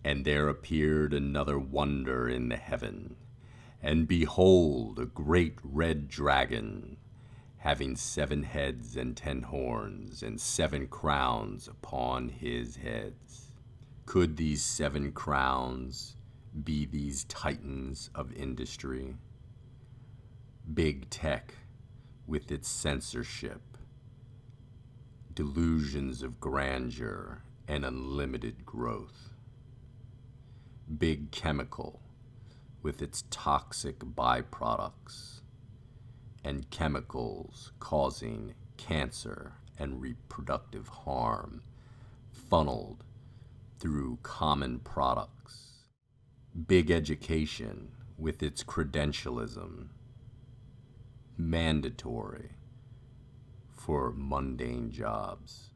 And there appeared another wonder in the heaven, and behold, a great red dragon, having 7 heads and 10 horns, and 7 crowns upon his heads. Could these 7 crowns be these titans of industry? Big tech with its censorship, delusions of grandeur and unlimited growth. Big chemical with its toxic byproducts and chemicals causing cancer and reproductive harm funneled through common products. Big education with its credentialism, mandatory for mundane jobs.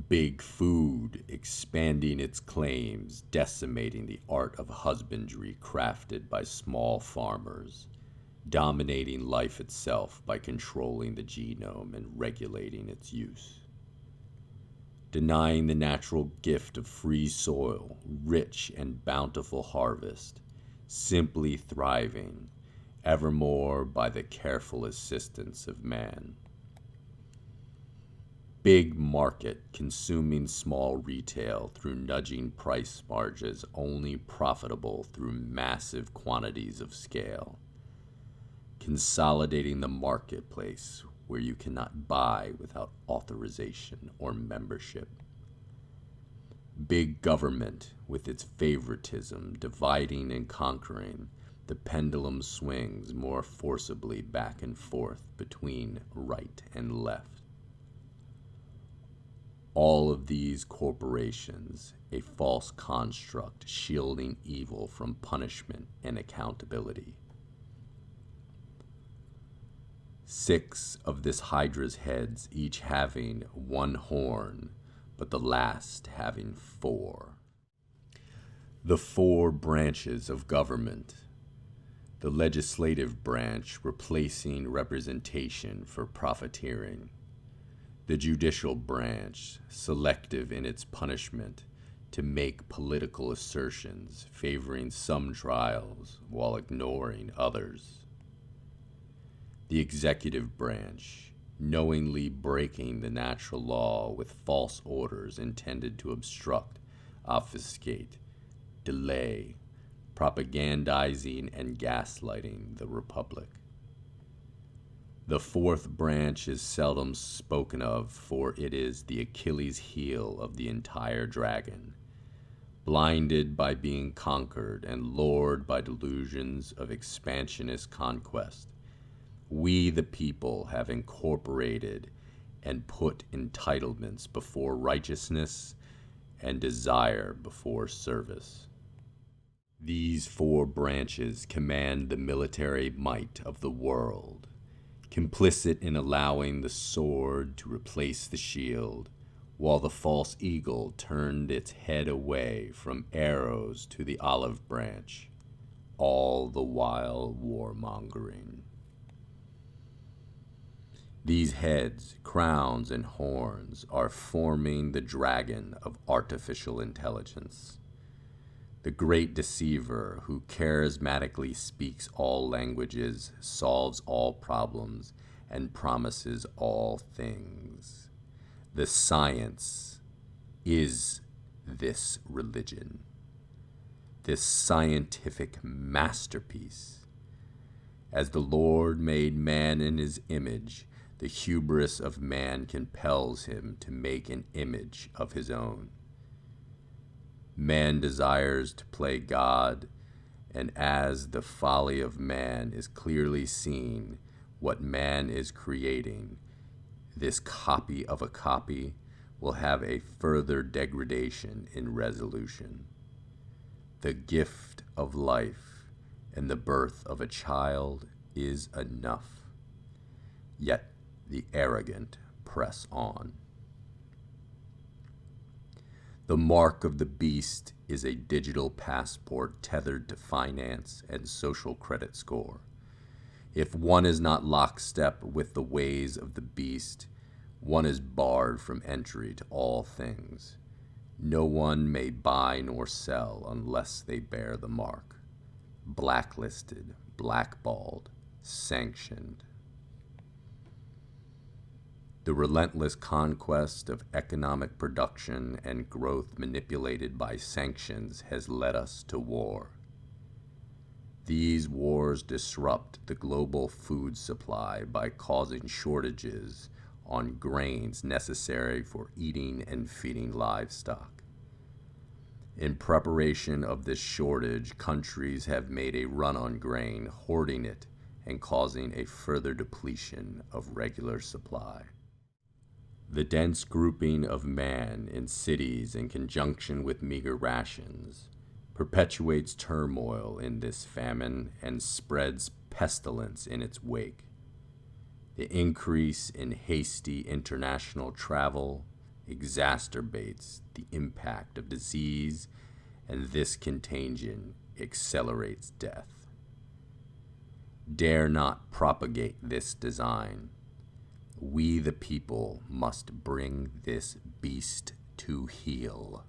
Big food expanding its claims, decimating the art of husbandry crafted by small farmers, dominating life itself by controlling the genome and regulating its use. Denying the natural gift of free soil, rich and bountiful harvest, simply thriving, evermore by the careful assistance of man. Big market consuming small retail through nudging price margins only profitable through massive quantities of scale. Consolidating the marketplace where you cannot buy without authorization or membership. Big government with its favoritism dividing and conquering, the pendulum swings more forcibly back and forth between right and left. All of these corporations, a false construct shielding evil from punishment and accountability. 6 of this Hydra's heads, each having 1 horn, but the last having 4. The 4 branches of government. The legislative branch replacing representation for profiteering. The judicial branch, selective in its punishment, to make political assertions favoring some trials while ignoring others. The executive branch, knowingly breaking the natural law with false orders intended to obstruct, obfuscate, delay, propagandizing and gaslighting the republic. The 4th branch is seldom spoken of, for it is the Achilles heel of the entire dragon, blinded by being conquered and lured by delusions of expansionist conquest. We, the people, have incorporated and put entitlements before righteousness and desire before service. These 4 branches command the military might of the world, complicit in allowing the sword to replace the shield, while the false eagle turned its head away from arrows to the olive branch, all the while warmongering. These heads, crowns, and horns are forming the dragon of artificial intelligence, the great deceiver who charismatically speaks all languages, solves all problems, and promises all things. The science is this religion, this scientific masterpiece. As the Lord made man in his image, the hubris of man compels him to make an image of his own. Man desires to play God, and as the folly of man is clearly seen, what man is creating, this copy of a copy will have a further degradation in resolution. The gift of life and the birth of a child is enough, yet the arrogant press on. The mark of the beast is a digital passport tethered to finance and social credit score. If one is not lockstep with the ways of the beast, one is barred from entry to all things. No one may buy nor sell unless they bear the mark. Blacklisted, blackballed, sanctioned. The relentless conquest of economic production and growth manipulated by sanctions has led us to war. These wars disrupt the global food supply by causing shortages on grains necessary for eating and feeding livestock. In preparation of this shortage, countries have made a run on grain, hoarding it and causing a further depletion of regular supply. The dense grouping of man in cities in conjunction with meager rations perpetuates turmoil in this famine and spreads pestilence in its wake. The increase in hasty international travel exacerbates the impact of disease, and this contagion accelerates death. Dare not propagate this design. We the people must bring this beast to heel.